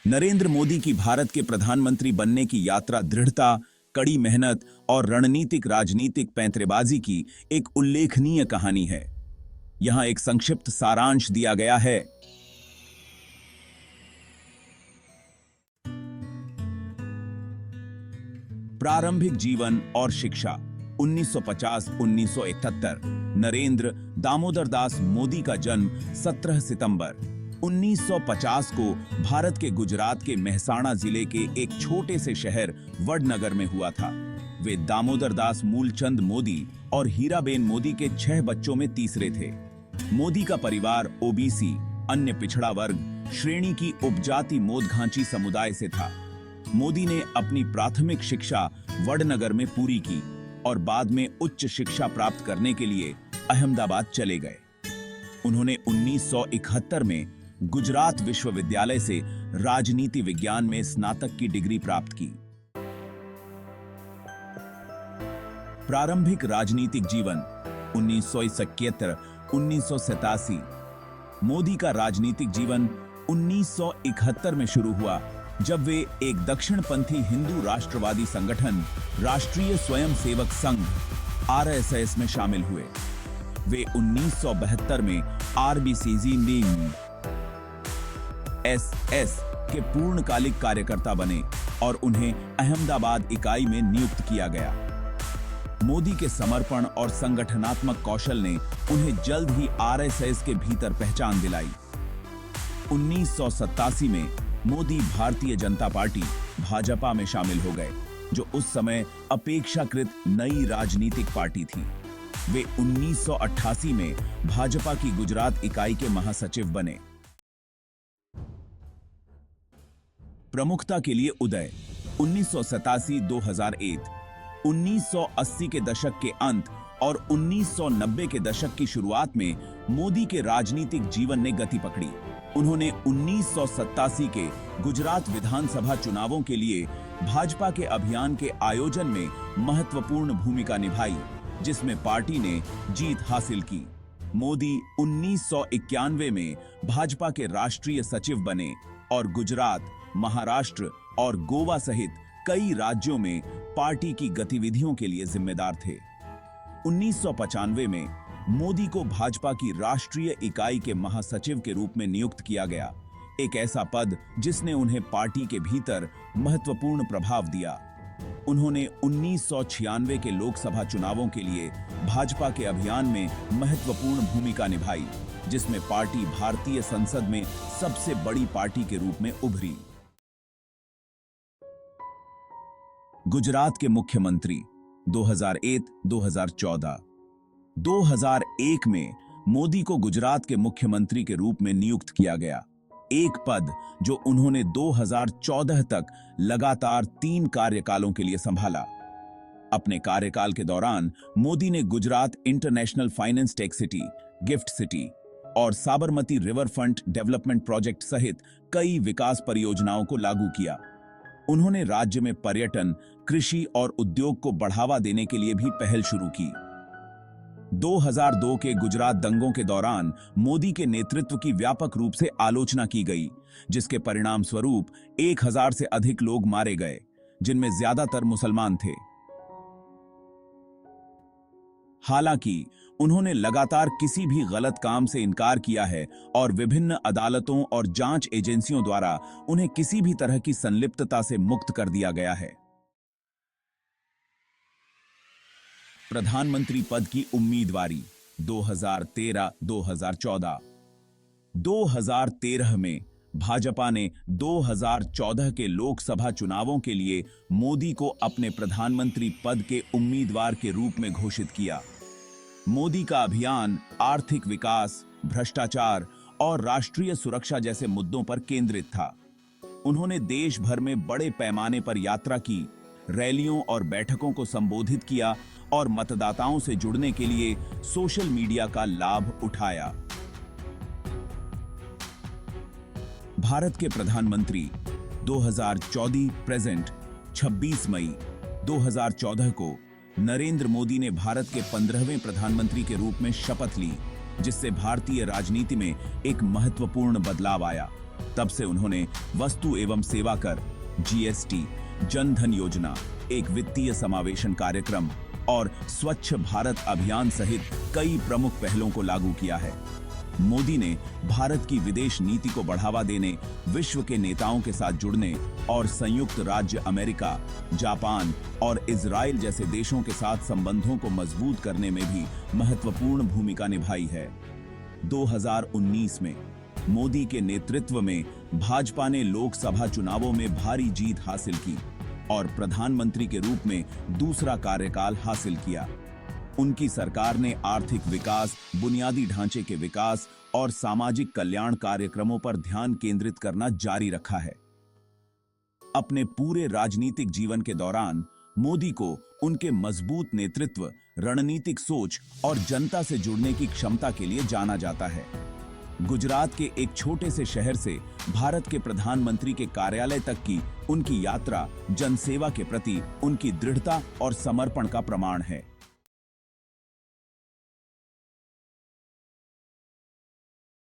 नरेंद्र मोदी की भारत के प्रधानमंत्री बनने की यात्रा दृढ़ता, कड़ी मेहनत और रणनीतिक राजनीतिक पैंतरेबाजी की एक उल्लेखनीय कहानी है। यहां एक संक्षिप्त सारांश दिया गया है। प्रारंभिक जीवन और शिक्षा 1950-1971। नरेंद्र दामोदर दास मोदी का जन्म 17 सितंबर 1950 को भारत के गुजरात के मेहसाणा जिले के एक छोटे से शहर वडनगर में हुआ था। वे दामोदर दास मूलचंद मोदी और हीराबेन मोदी के 6 बच्चों में तीसरे थे। मोदी का परिवार ओबीसी अन्य पिछड़ा वर्ग श्रेणी की उपजाति मोदघांची समुदाय से था। मोदी ने अपनी प्राथमिक शिक्षा वडनगर में पूरी की और बाद में उच्च शिक्षा प्राप्त करने के लिए अहमदाबाद चले गए। उन्होंने 1971 में गुजरात विश्वविद्यालय से राजनीति विज्ञान में स्नातक की डिग्री प्राप्त की। प्रारंभिक राजनीतिक जीवन 1971-1987। मोदी का राजनीतिक जीवन 1971 में शुरू हुआ, जब वे एक दक्षिणपंथी हिंदू राष्ट्रवादी संगठन राष्ट्रीय स्वयंसेवक संघ आरएसएस में शामिल हुए। वे 1972 में आरबीसीजी एसएस के पूर्णकालिक कार्यकर्ता बने और उन्हें अहमदाबाद इकाई में नियुक्त किया गया। मोदी के समर्पण और संगठनात्मक कौशल ने उन्हें जल्द ही आरएसएस के भीतर पहचान दिलाई। 1987 में मोदी भारतीय जनता पार्टी भाजपा में शामिल हो गए, जो उस समय अपेक्षाकृत नई राजनीतिक पार्टी थी। वे 1988 में भाजपा की गुजरात इकाई के महासचिव बने। प्रमुखता के लिए उदय 1987-2001। 1980 के दशक के अंत और 1990 के दशक की शुरुआत में मोदी के राजनीतिक जीवन ने गति पकड़ी। उन्होंने 1987 के गुजरात विधानसभा चुनावों के लिए भाजपा के अभियान के आयोजन में महत्वपूर्ण भूमिका निभाई, जिसमें पार्टी ने जीत हासिल की। मोदी 1991 में भाजपा के राष्ट्रीय सचिव बने और गुजरात, महाराष्ट्र और गोवा सहित कई राज्यों में पार्टी की गतिविधियों के लिए जिम्मेदार थे। 1995 में मोदी को भाजपा की राष्ट्रीय इकाई के महासचिव के रूप में नियुक्त किया गया, एक ऐसा पद जिसने उन्हें पार्टी के भीतर महत्वपूर्ण प्रभाव दिया। उन्होंने 1996 के लोकसभा चुनावों के लिए भाजपा के अभियान में महत्वपूर्ण भूमिका निभाई, जिसमें पार्टी भारतीय संसद में सबसे बड़ी पार्टी के रूप में उभरी। गुजरात के मुख्यमंत्री 2001-2014। 2001 में मोदी को गुजरात के मुख्यमंत्री के रूप में नियुक्त किया गया, एक पद जो उन्होंने 2014 तक लगातार 3 कार्यकालों के लिए संभाला। अपने कार्यकाल के दौरान मोदी ने Gujarat international finance tech city, gift city और Sabarmati riverfront development project सहित कई विकास परियोजनाओं को लागू किया। उन्होंने राज्य में पर्यटन, कृषि और उद्योग को बढ़ावा देने के लिए भी पहल शुरू की। 2002 के गुजरात दंगों के दौरान मोदी के नेतृत्व की व्यापक रूप से आलोचना की गई, जिसके परिणाम स्वरूप 1000 से अधिक लोग मारे गए, जिनमें ज्यादातर मुसलमान थे। हालांकि उन्होंने लगातार किसी भी गलत काम से इनकार किया है और विभिन्न अदालतों और जांच एजेंसियों द्वारा उन्हें किसी भी तरह की संलिप्तता से मुक्त कर दिया गया है। प्रधानमंत्री पद की उम्मीदवारी 2013-2014। 2013 में भाजपा ने 2014 के लोकसभा चुनावों के लिए मोदी को अपने प्रधानमंत्री पद के उम्मीदवार के रूप में घोषित किया। मोदी का अभियान आर्थिक विकास, भ्रष्टाचार और राष्ट्रीय सुरक्षा जैसे मुद्दों पर केंद्रित था। उन्होंने देश भर में बड़े पैमाने पर यात्रा की, रैलियों और बैठकों को संबोधित किया और मतदाताओं से जुड़ने के लिए सोशल मीडिया का लाभ उठाया। भारत के प्रधानमंत्री 2014 प्रेजेंट 26 मई 2014 को नरेंद्र मोदी ने भारत के 15वें प्रधानमंत्री के रूप में शपथ ली, जिससे भारतीय राजनीति में एक महत्वपूर्ण बदलाव आया। तब से उन्होंने वस्तु एवं सेवा कर, जीएसटी, जन धन योजना, एक वित्तीय समावेशन कार्यक्रम और स्वच्छ भारत अभियान सहित कई प्रमुख पहलों को लागू किया है। मोदी ने भारत की विदेश नीति को बढ़ावा देने, विश्व के नेताओं के साथ जुड़ने और संयुक्त राज्य अमेरिका, जापान और इजराइल जैसे देशों के साथ संबंधों को मजबूत करने में भी महत्वपूर्ण भूमिका निभाई है। 2019 में मोदी के नेतृत्व में भाजपा ने लोकसभा चुनावों में भारी जीत हासिल की और प्रधानमंत्री के रूप में दूसरा कार्यकाल हासिल किया। उनकी सरकार ने आर्थिक विकास, बुनियादी ढांचे के विकास और सामाजिक कल्याण कार्यक्रमों पर ध्यान केंद्रित करना जारी रखा है। अपने पूरे राजनीतिक जीवन के दौरान मोदी को उनके मजबूत नेतृत्व, रणनीतिक सोच और जनता से जुड़ने की क्षमता के लिए जाना जाता है। गुजरात के एक छोटे से शहर से भारत के प्रधानमंत्री के कार्यालय तक की उनकी यात्रा जनसेवा के प्रति उनकी दृढ़ता और समर्पण का प्रमाण है।